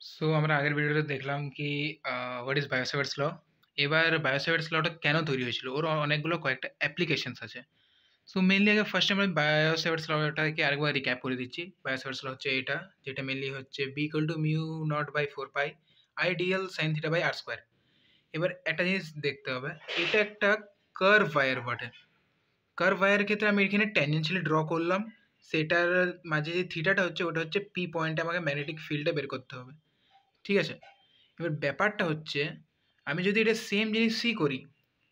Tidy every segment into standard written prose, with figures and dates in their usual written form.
So আমরা আগের ভিডিওতে দেখলাম কি হোয়াট ইজ বায়োসেভার্টস ল। এবার বায়োসেভার্টস লটা কেন তৈরি হয়েছিল, ওর অনেকগুলো কয়েকটা অ্যাপ্লিকেশনস আছে। সো মেনলি আগে ফার্স্ট আমরা বায়োসেভার্টস লটাকে আরেকবার রিক্যাপ করে দিচ্ছি। বায়োসেভার্টস ল হচ্ছে এটা, যেটা মেনলি হচ্ছে B equal to mu naught by four pi ideal sine theta by R square. এবার একটা জিনিস দেখতে হবে, এটা একটা কার্ভ ওয়্যার বটে। কার্ভ ওয়্যারের ক্ষেত্রে আমি এখানে ট্যানজেনশিয়ালি ড্র করলাম, সেটার মাঝে যে থিটাটা হচ্ছে ওটা হচ্ছে পি পয়েন্টে আমাকে ম্যাগনেটিক ফিল্ডটা বের করতে হবে। ঠিক আছে, এবার ব্যাপারটা হচ্ছে আমি যদি এটা সেম জিনিস সি করি,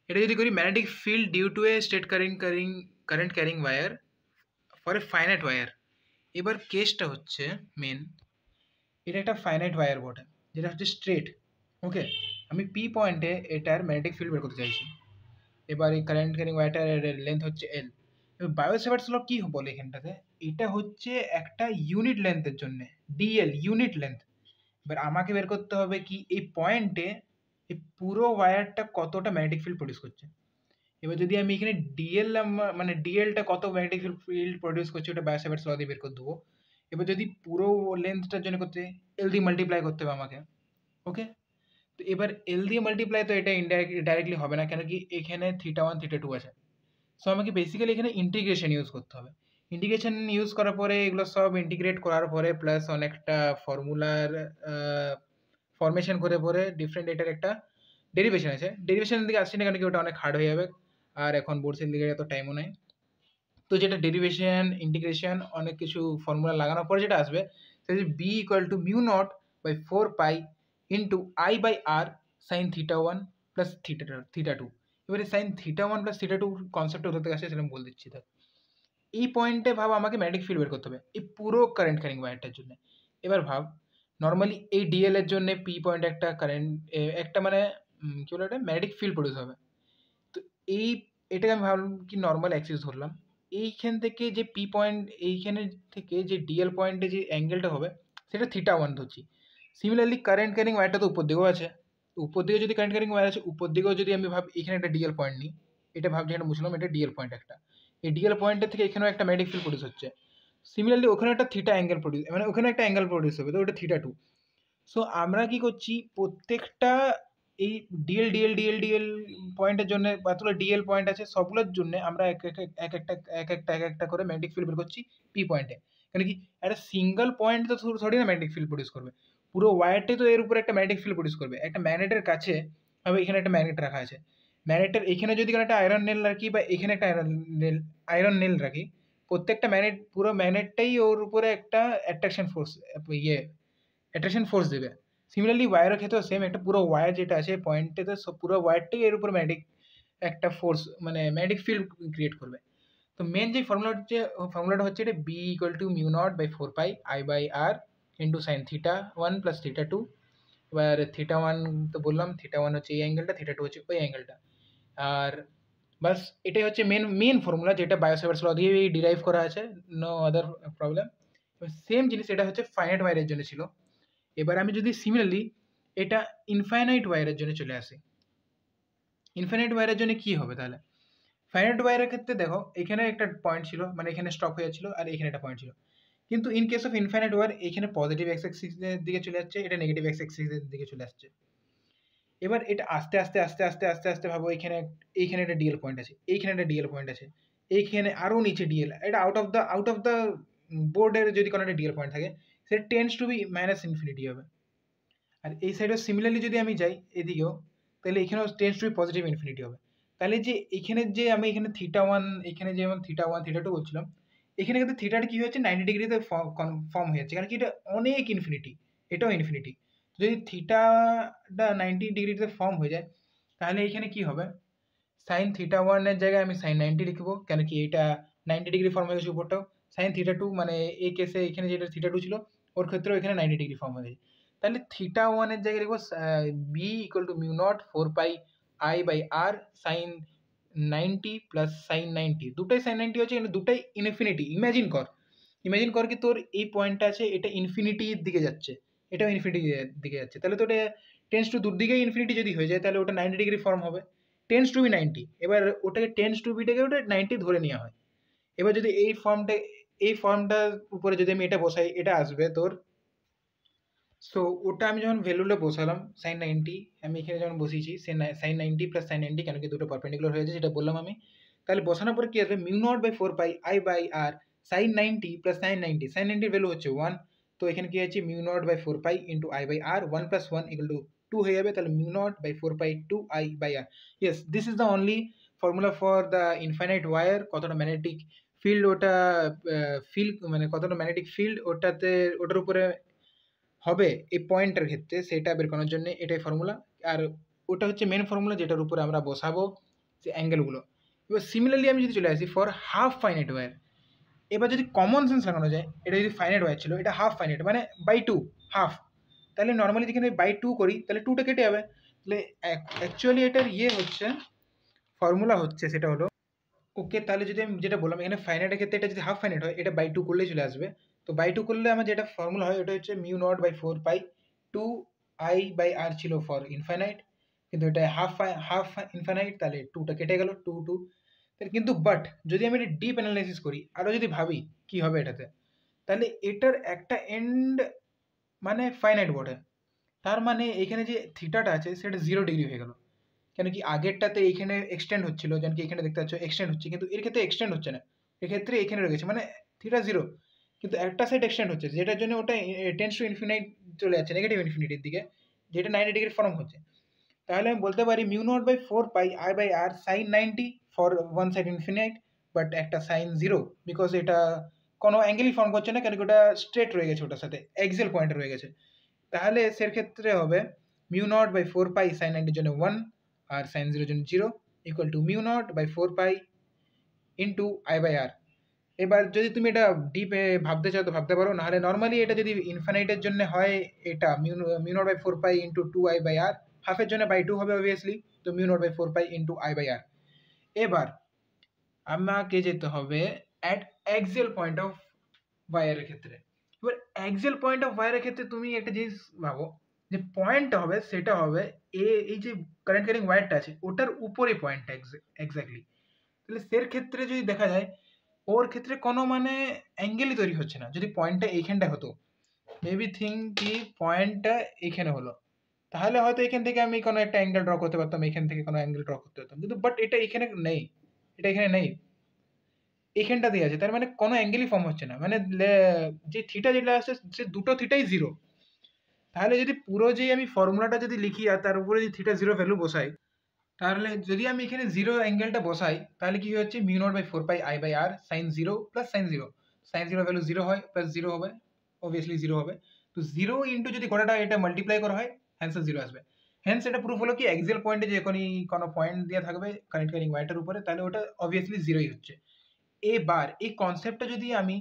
এটা যদি করি magnetic field due to a straight current carrying wire for a finite wire. এবার কেসটা হচ্ছে মেন, এটা একটা ফাইনাইট ওয়্যার বটে, যেটা হচ্ছে স্ট্রেট। ওকে, আমি পি পয়েন্টে এটার ম্যাগনেটিক ফিল্ড বের করতে চাইছি। এবার এই কারেন্ট ক্যারিং ওয়্যারটার লেন্থ হচ্ছে এল। এবার বায়োসেভার্টস ল কি বলে এখানটাতে, এটা হচ্ছে একটা ইউনিট লেন্থের জন্য, ডিএল ইউনিট লেন্থ। এবার আমাকে বের করতে হবে কি এই পয়েন্টে এই পুরো ওয়্যারটা কতটা ম্যাগনেটিক ফিল্ড প্রডিউস করছে। এবার যদি আমি এখানে ডিএল মানে ডিএলটা কত ম্যাগনেটিক ফিল্ড প্রডিউস করছে ওটা বায়োসেভার্টস ল দিয়ে বের করে দেবো। এবার যদি পুরো লেন্থটার জন্য করতে এল দিয়ে মাল্টিপ্লাই করতে হবে আমাকে। ওকে, তো এবার এল দিয়ে মাল্টিপ্লাই তো এটা ডাইরেক্টলি হবে না, কেন কি এখানে থিটা ওয়ান থিটা টু আছে। সো আমাকে বেসিক্যালি এখানে ইন্টিগ্রেশন ইউজ করতে হবে। ইন্টিগ্রেশন ইউজ করার পরে এগুলো সব ইন্টিগ্রেট করার পরে প্লাস অনেকটা ফর্মুলার ফরমেশন করে পরে ডিফারেন্ট এটার একটা ডেরিভেশন আছে। ডেরিভেশনের দিকে আসছি না, কারণ কি ওটা অনেক হার্ড হয়ে যাবে, আর এখন বোর্ডসের দিকে এত টাইমও নেই। তো যেটা ডেরিভেশন ইন্টিগ্রেশন অনেক কিছু ফর্মুলা লাগানোর পরে যেটা আসবে সেটা হচ্ছে B equal to mu naught by four pi into I by R sine theta one plus theta two. এবারে sine theta one plus theta two কনসেপ্টটা কোথা থেকে আসে সেটা আমি বলে দিচ্ছি। দেখ, এই পয়েন্টে ভাব আমাকে ম্যাগনেটিক ফিল্ড বের করতে হবে এই পুরো কারেন্ট ক্যারিং ওয়্যারটার জন্য। এবার ভাব, নর্মালি এই ডিএল এর জন্য পি পয়েন্ট একটা কারেন্ট একটা মানে কি বলে এটা ম্যাগনেটিক ফিল্ড প্রডিউস হবে। তো এই এটাকে আমি ভাবলাম কি নর্মাল অ্যাক্সিস ধরলাম, এইখান থেকে যে পি পয়েন্ট এইখানে থেকে যে ডিএল পয়েন্টে যে অ্যাঙ্গেলটা হবে সেটা থিটা ওয়ান ধরছি। সিমিলারলি কারেন্ট ক্যারিং ওয়্যারটা তো উপর দিকেও আছে, তো উপর দিকে যদি কারেন্ট ক্যারিং ওয়্যার আছে উপর দিকেও যদি আমি ভাব এখানে একটা ডিএল পয়েন্ট নিই, এটা ভাব যেখানে বুঝলাম এটা ডিএল পয়েন্ট একটা, এই ডিএল পয়েন্টের থেকে এখানেও একটা ম্যাগনেটিক ফিল্ড প্রডিউস হচ্ছে। সিমিলারলি ওখানে একটা থিটা অ্যাঙ্গেল প্রডিউস মানে ওখানে একটা অ্যাঙ্গেল প্রডিউস হবে, তো ওটা থিটা টু। সো আমরা কি করছি প্রত্যেকটা এই ডিএল পয়েন্টের জন্য এতগুলো ডিএল পয়েন্ট আছে সবগুলোর জন্য আমরা এক একটা করে ম্যাগনেটিক ফিল্ড বের করছি পি পয়েন্টে। কেন কি একটা সিঙ্গেল পয়েন্ট তো থোড়ি না ম্যাগনেটিক ফিল্ড প্রডিউস করবে, পুরো ওয়্যারটাই তো এর উপরে একটা ম্যাগনেটিক ফিল্ড প্রডিউস করবে। একটা ম্যাগনেটের কাছে হবে এখানে একটা ম্যাগনেট রাখা আছে, ম্যাগনেটের এখানে যদি কোনো একটা আয়রন নেল রাখি বা এখানে একটা আয়রন নেল রাখি, প্রত্যেকটা ম্যাগনেট পুরো ম্যাগনেটটাই ওর উপরে একটা অ্যাট্রাকশন ফোর্স ইয়ে অ্যাট্রাকশন ফোর্স দেবে। সিমিলারলি ওয়্যারের ক্ষেত্রেও সেম, একটা পুরো ওয়্যার যেটা আছে পয়েন্টেতে পুরো ওয়্যারটাই এর উপর ম্যাগনেটিক একটা ফোর্স মানে ম্যাগনেটিক ফিল্ড ক্রিয়েট করবে। তো মেন যে ফর্মুলাটা হচ্ছে এটা B equal to mu naught by four pi I by R into sine theta one plus theta two. এবার থিটা ওয়ান তো বললাম, থিটা ওয়ান হচ্ছে এই অ্যাঙ্গেলটা, থিটা টু হচ্ছে ওই অ্যাঙ্গেলটা। আর বাস এটাই হচ্ছে মেন ফর্মুলা, যেটা বায়োসেভার্টস ল দিয়ে ডিরাইভ করা আছে, নো আদার প্রবলেম। সেম জিনিস এটা হচ্ছে ফাইনাইট ওয়্যারের জন্য ছিল। এবার আমি যদি সিমিলারলি এটা ইনফাইনাইট ওয়্যারের জন্য চলে আসি, ইনফাইনাইট ওয়্যারের জন্য কি হবে তাহলে? ফাইনাইট ওয়্যারের ক্ষেত্রে দেখো এখানে একটা পয়েন্ট ছিল, মানে এখানে স্টপ হয়ে যাচ্ছিল আর এখানে একটা পয়েন্ট ছিল, কিন্তু in case of infinite wire এখানে পজিটিভ এক্স অ্যাক্সিসের দিকে চলে যাচ্ছে, এটা নেগেটিভ এক্স অ্যাক্সিসের দিকে চলে আসছে। এবার এটা আস্তে আস্তে আস্তে আস্তে আস্তে আস্তে ভাবো এইখানে একটা ডিএল পয়েন্ট আছে, এইখানে একটা ডিএল পয়েন্ট আছে, এইখানে আরও নিচে ডিএল, এটা আউট অফ দ্য বোর্ডের যদি কোনো একটা ডিএল পয়েন্ট থাকে সেটা tends to be minus infinity হবে। আর এই সাইডেও সিমিলারলি যদি আমি যাই এদিকেও, তাহলে এখানেও tends to be positive infinity হবে। তাহলে যে এখানে যে আমি এখানে থিটা ওয়ান, এখানে যেমন থিটা ওয়ান থিটা টু বলছিলাম, এখানে কিন্তু থিটাটা কী হচ্ছে 90 ডিগ্রিতে ফর্ম হয়ে যাচ্ছে, কারণ কি এটা অনেক ইনফিনিটি, এটাও ইনফিনিটি। যদি থিটাটা 90 ডিগ্রিতে ফর্ম হয়ে যায় তাহলে এখানে কি হবে, সাইন থিটা ওয়ানের জায়গায় আমি সাইন 90 লিখবো, কেন কি এটা 90 ডিগ্রি ফর্ম হয়ে গেছে উপরটাও। সাইন থিটা টু মানে এই কেসে এখানে যেটা থিটা টু ছিল ওর ক্ষেত্রেও এখানে 90 ডিগ্রি ফর্ম হয়ে গেছে। তাহলে থিটা ওয়ানের জায়গায় লিখবো B equal to mu naught four pi I by R sine 90 plus sine 90, দুটাই সাইন 90 হচ্ছে, কিন্তু দুটাই ইনফিনিটি। ইমাজিন কর কি তোর এই পয়েন্টটা আছে, এটা ইনফিনিটির দিকে যাচ্ছে, এটাও ইনফিনিটি দিকে যাচ্ছে, তাহলে তো এটা টেন্স টু দূর দিকে ইনফিনিটি যদি হয়ে যায় তাহলে ওটা 90 ডিগ্রি ফর্ম হবে, টেন্স টু বি 90। এবার ওটাকে টেন্স টু বিটাকে ওটা 90 ধরে নেওয়া হয়। এবার যদি এই ফর্মটার উপরে যদি আমি এটা বসাই, এটা আসবে তোর সো ওটা আমি যখন ভ্যালুটা বসালাম sin 90 আমি এখানে যখন বসিয়েছি sin 90 প্লাস sin 90 কেন কি দুটো পারপেন্ডিকুলার হয়েছে যেটা বললাম আমি, তাহলে বসানোর পরে কি আসবে mu naught by 4 pi I by R sin 90 plus sin 90, sin 90 এর ভ্যালু হচ্ছে 1, তো এখানে কি আছে mu naught by 4 pi into I by R 1 plus 1 equal to 2 হয়ে যাবে, তাহলে mu naught by 4 pi 2 I by R. Yes, this is the only formula for the infinite wire. কতটা ম্যাগনেটিক ফিল্ড ওটা ফিল্ড মানে কতটা magnetic field ওটাতে ওটার উপরে হবে এই পয়েন্টের ক্ষেত্রে সেটা বের করার জন্য এটাই ফর্মুলা। আর ওটা হচ্ছে মেন ফর্মুলা যেটার উপরে আমরা বসাবো যে অ্যাঙ্গেলগুলো। এবার সিমিলারলি আমি যদি চলে আসি ফর হাফ ফাইনাইট ওয়্যার, এবার যদি কমন সেন্স লাগানো যায়, এটা যদি ফাইনাইট ওয়্যার ছিল এটা হাফ ফাইনাইট মানে বাই টু হাফ, তাহলে নর্মালি যেখানে বাই টু করি তাহলে টুটা কেটে যাবে, তাহলে অ্যাকচুয়ালি এটার হচ্ছে ফর্মুলা হচ্ছে সেটা হলো ওকে। তাহলে যদি আমি যেটা বললাম এখানে ফাইনাইটের ক্ষেত্রে এটা যদি হাফ ফাইনাইট হয় এটা বাই টু করলেই চলে আসবে। তো বাই টু করলে আমার যেটা ফর্মুলা হয় ওটা হচ্ছে mu naught by 4 pi 2 I by R ছিল ফর ইনফাইনাইট, কিন্তু এটা হাফ ইনফাইনাইট, তাহলে টুটা কেটে গেল 2 2। কিন্তু বাট যদি আমি এটা ডিপ অ্যানালাইসিস করি আরও যদি ভাবি কি হবে এটাতে, তাহলে এটার একটা এন্ড মানে ফাইনাইট বটে, তার মানে এখানে যে থিটাটা আছে সেটা 0 ডিগ্রি হয়ে গেল। কেন কি আগেরটাতে এইখানে এক্সটেন্ড হচ্ছিল, যেন কি এখানে দেখতে পাচ্ছ এক্সটেন্ড হচ্ছে, কিন্তু এর ক্ষেত্রে এক্সটেন্ড হচ্ছে না, এক্ষেত্রে এখানে রয়েছে মানে থিটা 0, কিন্তু একটা সাইড এক্সটেন্ড হচ্ছে যেটার জন্য ওটা টেন্স টু ইনফিনাইট চলে যাচ্ছে নেগেটিভ ইনফিনিটির দিকে, যেটা 90 ডিগ্রি ফর্ম হচ্ছে। তাহলে আমি বলতে পারি mu naught by 4 pi I by R sine 90 for one side infinite, but একটা সাইন 0 বিকজ এটা কোনো অ্যাঙ্গেলই ফর্ম করছে না, কেন কি ওটা স্ট্রেট রয়ে গেছে, ওটার সাথে এক্সেল পয়েন্টে রয়ে গেছে। তাহলে সেক্ষেত্রে হবে mu naught by 4 pi sine 90 জন্য 1 আর সাইন 0 জন্য 0 equal to mu naught by 4 pi into I by R. এবার যদি তুমি এটা ডিপে ভাবতে চাও তো ভাবতে পারো, নাহলে নর্মালি এটা যদি ইনফাইনাইটের জন্য হয় এটা mu naught by 4 pi into 2 I by R, হাফের জন্য বাই 2 হবে অবভিয়াসলি, তো mu naught by 4 pi into I by R. এবার আমাকে যেতে হবে অ্যাট অ্যাক্সিয়াল পয়েন্ট অফ ওয়ারের ক্ষেত্রে। এবার অ্যাক্সিয়াল পয়েন্ট অফ ওয়ারের ক্ষেত্রে তুমি একটা জিনিস ভাবো যে পয়েন্টটা হবে সেটা হবে এই যে কারেন্ট ক্যারিং ওয়্যারটা আছে ওটার উপরে পয়েন্টটা এক্স্যাক্টলি, তাহলে সের ক্ষেত্রে যদি দেখা যায় ওর ক্ষেত্রে কোনো মানে অ্যাঙ্গেলই তৈরি হচ্ছে না। যদি পয়েন্টটা এইখানটা হতো, মেবি থিঙ্ক কি পয়েন্টটা এইখানে হলো, তাহলে হয়তো এখান থেকে আমি কোনো একটা অ্যাঙ্গেল ড্র করতে পারতাম, এখান থেকে কোনো অ্যাঙ্গেল ড্র করতে পারতাম, কিন্তু বাট এটা এখানে নেই, এটা এখানে নেই, এখানটা দিয়ে আছে, তার মানে কোনো অ্যাঙ্গেলই ফর্ম হচ্ছে না, মানে যে থিটা যেটা আছে সে দুটো থিটাই 0। তাহলে যদি পুরো যে আমি ফর্মুলাটা যদি লিখি আর তার উপরে যদি থিটা 0 ভ্যালু বসাই, তাহলে যদি আমি এখানে 0 অ্যাঙ্গেলটা বসাই তাহলে কি হচ্ছে mu naught by 4 pi I by R sine 0 plus sine 0, sine 0 value 0 হয় প্লাস 0 হবে, অবভিয়াসলি 0 হবে, তো 0 ইন্টু যদি গোটাটা এটা মাল্টিপ্লাই করা হয় হ্যান্স 0 আসবে। হ্যান্স এটা প্রুফ হলো কি এক্সেল পয়েন্টে যে কোনো পয়েন্ট দিয়ে থাকবে কানেক্ট কারিং ওয়াইটার উপরে, তাহলে ওটা অবভিয়াসলি 0ই হচ্ছে। এবার এই কনসেপ্টটা যদি আমি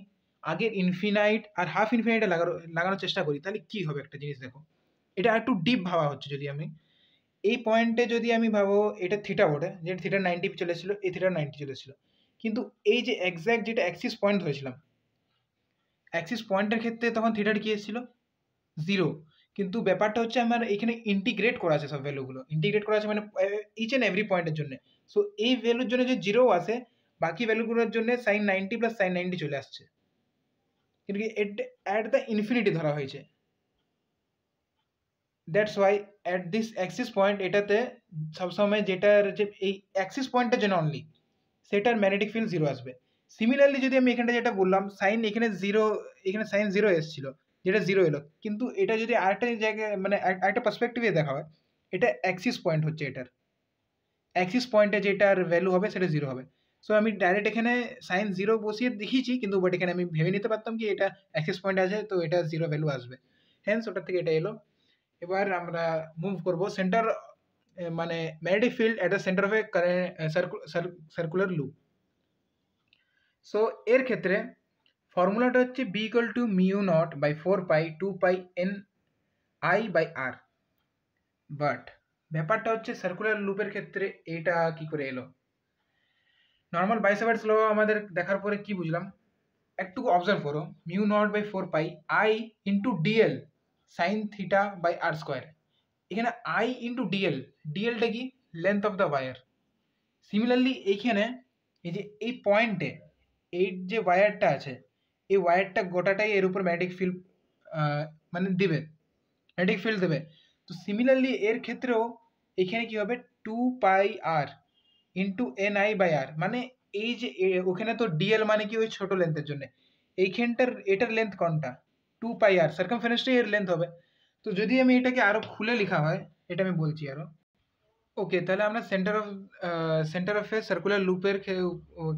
আগের ইনফিনাইট আর হাফ ইনফিনাইটে লাগানোর চেষ্টা করি তাহলে কি হবে একটা জিনিস দেখো, এটা একটু ডিপ ভাবা হচ্ছে। যদি আমি এই পয়েন্টে যদি আমি ভাবো এটা থিটা বটে, যেটা থিটা 90 চলে এসেছিল, এই থিটা 90 চলে এসেছিল, কিন্তু এই যে এক্স্যাক্ট যেটা অ্যাক্সিস পয়েন্ট ধরেছিলাম, অ্যাক্সিস পয়েন্টের ক্ষেত্রে তখন থিটার কি এসেছিল 0, কিন্তু ব্যাপারটা হচ্ছে আমার এখানে ইন্টিগ্রেট করা আছে সব ভ্যালুগুলো, ইন্টিগ্রেট করা আছে মানে ইচ অ্যান্ড এভরি পয়েন্টের জন্য। সো এই ভ্যালুর জন্য যে 0 আসে বাকি ভ্যালুগুলোর জন্য সাইন 90 প্লাস সাইন 90 চলে আসছে, কিন্তু অ্যাট দ্য ইনফিনিটি ধরা হয়েছে। That's why at this Axis point এটাতে সবসময় যেটার যে এই অ্যাক্সিস পয়েন্টের জন্য অনলি সেটার ম্যাগনেটিক ফিল্ড 0 আসবে। সিমিলারলি যদি আমি এখানটা যেটা বললাম সাইন এখানে 0, এখানে সাইন 0 এসেছিল যেটা 0 এলো, কিন্তু এটা যদি আরেকটা জায়গায় মানে আরেকটা পার্সপেক্টিভে দেখা হয়, এটা অ্যাক্সিস পয়েন্ট হচ্ছে, এটার অ্যাক্সিস পয়েন্টে যেটার ভ্যালু হবে সেটা 0 হবে। সো আমি ডাইরেক্ট এখানে সাইন 0 বসিয়ে দেখিয়েছি, কিন্তু বাট এখানে আমি ভেবে নিতে পারতাম কি এটা অ্যাক্সিস পয়েন্ট আছে তো এটা 0 ভ্যালু আসবে, হ্যান্স ওটার থেকে এটা এলো। এবার আমরা মুভ করব সেন্টার মানে magnetic field at the centre of a circular loop. So এর ক্ষেত্রে ফর্মুলাটা হচ্ছে B equal to mu naught by 4 pi 2 pi N I by R. But ব্যাপারটা হচ্ছে সার্কুলার লুপের ক্ষেত্রে এটা কি করে এলো, নর্মাল বাইসেভার্স ল আমাদের দেখার পরে কি বুঝলাম একটু অবজার্ভ করো, mu naught by 4 pi I into DL sine theta by R square, এখানে আই ইন্টু ডিএল, ডিএলটা কি length of the wire. Similarly এইখানে এই যে এই পয়েন্টে এই যে ওয়্যারটা আছে এই ওয়্যারটা গোটাটাই এর উপর ম্যাগনেটিক ফিল্ড মানে দিবে, ম্যাগনেটিক ফিল্ড দেবে। তো সিমিলারলি এর ক্ষেত্রেও এখানে কি হবে, 2 pi R into N I by আর, মানে এই যে ওখানে তো ডিএল মানে কি ওই ছোট লেন্থের জন্য, এইখানটার এটার লেন্থ কোনটা, 2 পাই আর, সার্কামফারেন্সটাই এর লেন্থ হবে। তো যদি আমি এটাকে আরো খুলে লেখা হয়, এটা আমি বলছি আরো। ওকে, তাহলে আমরা সেন্টার অফ এ সার্কুলার লুপের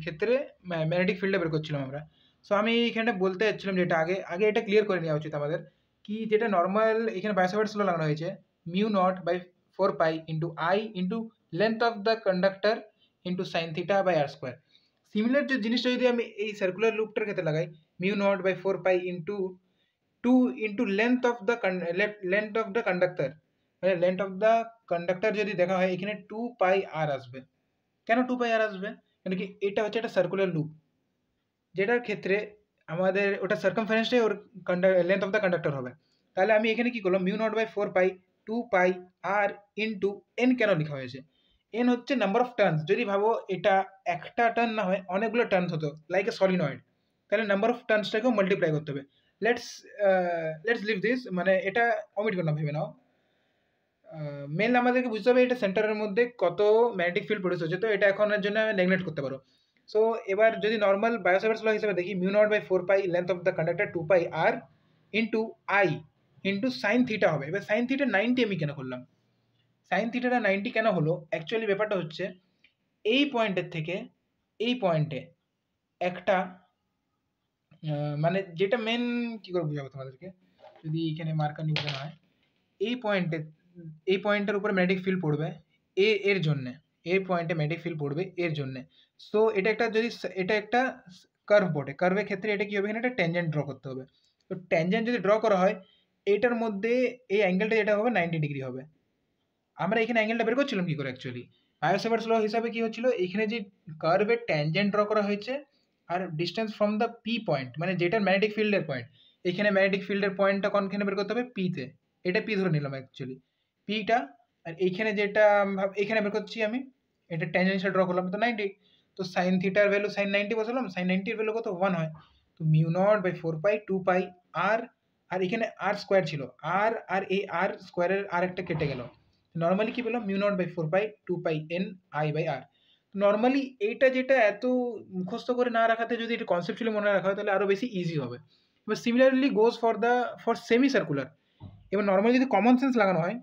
ক্ষেত্রে ম্যাগনেটিক ফিল্ডটা বের করছিলাম আমরা। সো আমি এইখানে বলতে যাচ্ছিলাম যে এটা আগে আগে এটা ক্লিয়ার করে নেওয়া উচিত আমাদের, কি যেটা নর্মাল এখানে বায়োসাভার্টস ল লাগানো হয়েছে, mu naught by 4 pi into I into length of the conductor into sine theta by R square. Similar যে জিনিসটা যদি আমি এই সার্কুলার লুপটার ক্ষেত্রে লাগাই, mu naught by 4 pi into 2 into length of the conductor, মানে লেন্থ অফ দ্য কন্ডাক্টর যদি দেখা হয় এখানে 2 পাই আর আসবে। কেন 2 পাই আর আসবে? কেন কি এটা হচ্ছে একটা সার্কুলার লুপ, যেটার ক্ষেত্রে আমাদের ওটা সার্কামফারেন্সটাই ওর লেন্থ অফ দ্য কন্ডাক্টর হবে। তাহলে আমি এখানে কি করলাম, mu naught by 4 pi 2 pi R into N কেন লেখা হয়েছে, এন হচ্ছে নাম্বার অফ টার্নস। যদি ভাবো এটা একটা টার্ন না হয় অনেকগুলো টার্নস হতো লাইক এ সলিনয়েড, তাহলে নাম্বার অফ টার্নসটাকেও মাল্টিপ্লাই করতে হবে। লেটস লেটস লিভ দিস, মানে এটা অমিট করলাম, ভেবে নাও। মেন আমাদেরকে বুঝতে হবে এটা সেন্টারের মধ্যে কত ম্যাগনেটিক ফিল্ড প্রডিউস হচ্ছে, তো এটা এখনের জন্য নেগলেক্ট করতে পারো। সো এবার যদি নর্মাল বায়োসাভার্টস ল হিসেবে দেখি, mu naught by 4 pi length of the conductor 2 pi R into I into sine theta হবে। এবার সাইন থিটা 90 আমি কেন করলাম, সাইন থিটাটা 90 কেন হলো, অ্যাকচুয়ালি ব্যাপারটা হচ্ছে এই পয়েন্টের থেকে এই পয়েন্টে একটা মানে যেটা মেন, কি করে বুঝাবো তোমাদেরকে, যদি এখানে মার্কার নিয়ে বোঝানো হয়, এই পয়েন্টে এই পয়েন্টের উপরে ম্যাগনেটিক ফিল্ড পড়বে এর জন্যে, এই পয়েন্টে ম্যাগনেটিক ফিল্ড পড়বে এর জন্যে। সো এটা একটা যদি এটা একটা কার্ভ বটে, কার্ভের ক্ষেত্রে এটা কি হবে, এখানে একটা ট্যানজেন্ট ড্র করতে হবে। তো ট্যানজেন্ট যদি ড্র করা হয় এটার মধ্যে এই অ্যাঙ্গেলটা যেটা হবে 90 ডিগ্রি হবে। আমরা এখানে অ্যাঙ্গেলটা বের করছিলাম কি করে, অ্যাকচুয়ালি বায়োসাভার্টস ল হিসাবে কি হচ্ছিল, এখানে যে কার্ভের ট্যানজেন্ট ড্র করা হয়েছে আর distance from the P point, মানে যেটা ম্যাগনেটিক ফিল্ডের পয়েন্ট, এখানে ম্যাগনেটিক ফিল্ডের পয়েন্টটা কোনখানে বের করতে হবে, পিতে, এটা পি ধরে নিলাম অ্যাকচুয়ালি, পিটা। আর এইখানে যেটা এখানে বের করছি আমি, এটা ট্যানজেন্সিয়াল ড্র করলাম তো 90। তো সাইন থিটার ভ্যালু সাইন 90 বসালাম, সাইন 90 এর ভ্যালু কত, 1 হয়। তো mu naught by 4 pi 2 pi আর, আর এখানে আর স্কোয়ার ছিল, আর এই আর স্কোয়ারের আর একটা কেটে গেল, নর্মালি কি পেলাম, mu naught by 4 pi 2 pi N I by R. Normally এইটা যেটা এত মুখস্থ করে না রাখাতে যদি এটা কনসেপচুয়ালি মনে রাখা হয় তাহলে আরো বেশি ইজি হবে। এবার similarly goes for semi circular. এবার নর্মালি যদি কমন সেন্স লাগানো হয়,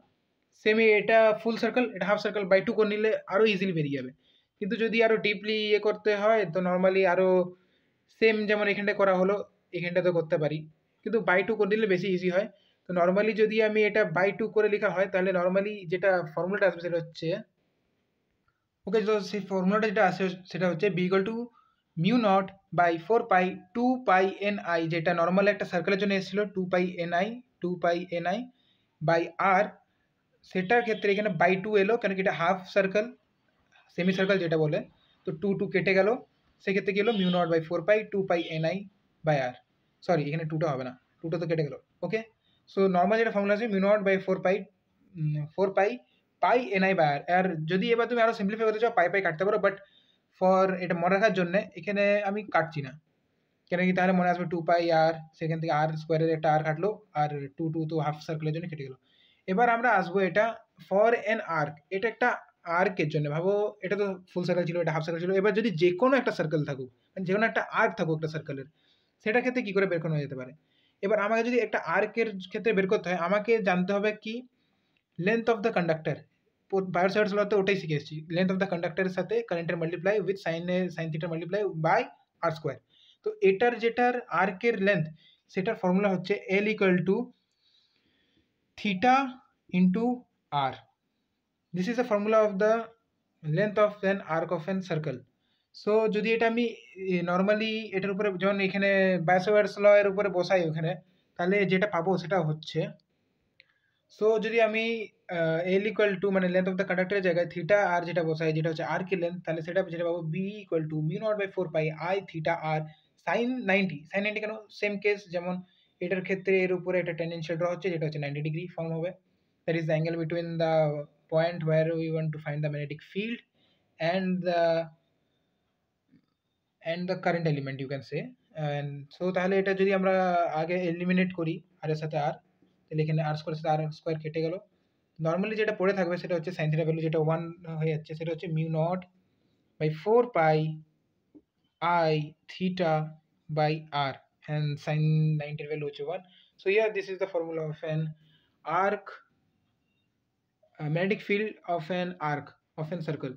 সেমি এটা ফুল সার্কেল, এটা হাফ সার্কেল, বাই টু করে নিলে আরো ইজিলি বেরিয়ে যাবে। কিন্তু যদি আরো ডিপলি ইয়ে করতে হয় তো নর্মালি আরো সেম যেমন এখানটা করা হলো এখানটাতে করতে পারি, কিন্তু বাই টু করে নিলে বেশি ইজি হয়। তো নর্মালি যদি আমি এটা বাই টু করে লেখা হয় তাহলে নর্মালি যেটা ফর্মুলাটা আসবে সেটা হচ্ছে, ওকে, তো সেই ফর্মুলাটা যেটা আসে সেটা হচ্ছে B equal to mu naught by 4 pi 2 pi N I, যেটা নর্মাল একটা সার্কেলের জন্য এসেছিল 2 pi N I by R, সেটার ক্ষেত্রে এখানে বাই টু এলো কেন কি এটা হাফ সার্কেল, সেমি সার্কেল যেটা বলে। তো টু টু কেটে গেল, সেক্ষেত্রে কি হলো, mu naught by 4 pi 2 pi N I by R, sorry এখানে টুটা হবে না, টুটা তো কেটে গেল। ওকে, সো নর্মাল যেটা ফর্মুলা আছে mu naught by 4 pi N I by R. আর যদি এবার তুমি আরো সিম্পলিফাই করতে চাও পাই পাই কাটতে পারো, বাট ফর এটা মনে রাখার জন্য এখানে আমি কাটছি না, কেন কি তাহলে মনে আসবে 2 পাই আর, সেখান থেকে আর স্কোয়ারের একটা আর কাটলো, আর টু টু তো হাফ সার্কেলের জন্য কেটে গেল। এবার আমরা আসবো এটা ফর এন আর্ক, এটা একটা আর্কের জন্য ভাবো, এটা তো ফুল সার্কেল ছিল, এটা হাফ সার্কেল ছিল। এবার যদি যে কোনো একটা সার্কেল থাকুক, মানে যে কোনো একটা আর্ক থাকুক একটা সার্কেলের, সেটা ক্ষেত্রে কি করে বের করা যেতে পারে। এবার আমাকে যদি একটা আর্কের ক্ষেত্রে বের করতে হয় আমাকে জানতে হবে কি, length of the conductor. Biot Savart's লতে ওটাই শিখে এসেছি, লেন্থ অফ দ্য কন্ডাক্টরের সাথে কারেন্টের মাল্টিপ্লাই উইথ সাইন থিটার মাল্টিপ্লাই বাই আর স্কোয়ার। তো এটার যেটার আর্কের লেন্থ, সেটার ফর্মুলা হচ্ছে L equal to theta into R. This is the formula of the length of an arc of an circle. So যদি এটা আমি নর্মালি এটার উপরে যখন এখানে বায়োসাভার্টস ল এর উপরে বসাই ওখানে, তাহলে যেটা পাবো সেটা হচ্ছে, সো যদি আমি এল ইকুয়াল টু মানে লেন্থ অফ দ্য কন্ডাক্টরের জায়গায় থিটা আর যেটা বসাই, যেটা হচ্ছে আর কি লেন্থ, তাহলে সেটা যেটা পাবো B equal to mu naught by 4 pi I theta R sine 90। Sine 90 কেন, সেম কেস যেমন এটার ক্ষেত্রে এর উপরে একটা টেনজেন্সিয়াল ড্র হচ্ছে যেটা হচ্ছে 90 ডিগ্রি ফর্ম হবে, that is the angle between the point where we want to find the magnetic field and the current element you can say. And so তাহলে এটা যদি আমরা আগে এলিমিনেট করি আর এর সাথে আর, তাহলে এখানে আর স্কোয়ার সাথে আর স্কোয়ার কেটে গেল। নর্মালি যেটা পড়ে থাকবে সেটা হচ্ছে সাইন থিটা ভ্যালু যেটা 1 হয়ে যাচ্ছে সেটা হচ্ছে mu naught by 4 pi I theta by r, and sin 90 value হচ্ছে 1. So here this is the formula of an arc, magnetic field of an arc of an circle.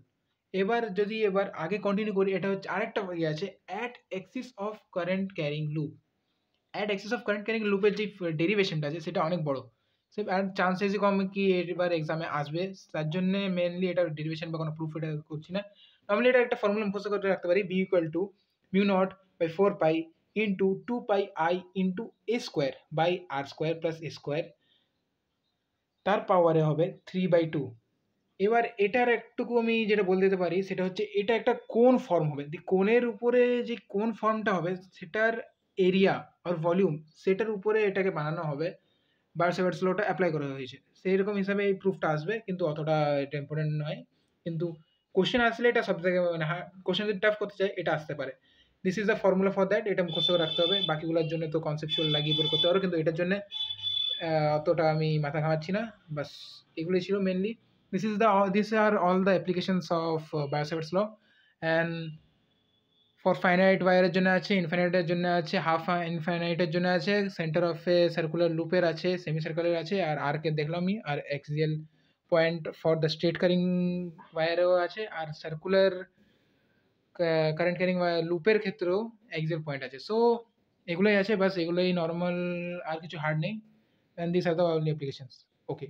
এবার আগে continue করি, এটা হচ্ছে আরেকটা ইয়ে আছে at axis of current carrying loop. At axis of current carrying লুপের যে ডেরিভেশনটা আছে সেটা অনেক বড়, সে আর চান্সেসই কম কি এবার এক্সামে আসবে, তার জন্য মেনলি এটা ডেরিভেশন বা কোনো প্রুফ এটা করছি না। নর্মালি এটা একটা ফর্মুলা মুখস্থ করে রাখতে পারি, B equal to mu naught by 4 pi into 2 pi I into A square by R square plus A square, তার পাওয়ারে হবে 3/2। এবার এটার একটুকু আমি যেটা বলতে দিতে পারি সেটা হচ্ছে এটা একটা কোন ফর্ম হবে, কোণের উপরে যে কোন ফর্মটা হবে সেটার এরিয়া আর ভলিউম সেটার উপরে এটাকে বানানো হবে, বায়োসেভার্টস লটা অ্যাপ্লাই করা হয়েছে, সেই রকম হিসাবে এই প্রুফটা আসবে, কিন্তু অতটা এটা ইম্পর্টেন্ট নয়। কিন্তু কোশ্চেন আসলে এটা সব থেকে মানে কোশ্চেন যদি টাফ করতে চাই এটা আসতে পারে। This is the formula for that, এটা মুখস্থ করে রাখতে হবে। বাকিগুলোর জন্য তো কনসেপচুয়াল লাগিয়ে বলে করতে পারো, কিন্তু এটার জন্য অতটা আমি মাথা ঘামাচ্ছি না। বাস এগুলোই ছিল mainly. These are all the applications of Biot-Savart's law, and for finite ওয়্যারের জন্য আছে, ইনফাইনাইটের জন্য আছে, হাফ ইনফাইনাইটের জন্য আছে, সেন্টার অফ এ সার্কুলার লুপের আছে, সেমি সার্কুলার আছে, আর আর্কের দেখলামই, আর axial point for the straight carrying ওয়্যারেও আছে, আর সার্কুলার কারেন্ট ক্যারিং লুপের ক্ষেত্রেও এক্সিয়াল পয়েন্ট আছে। সো এগুলোই আছে, বাস এগুলোই নর্মাল, আর কিছু হার্ড নেই, and this are the only applications. Okay.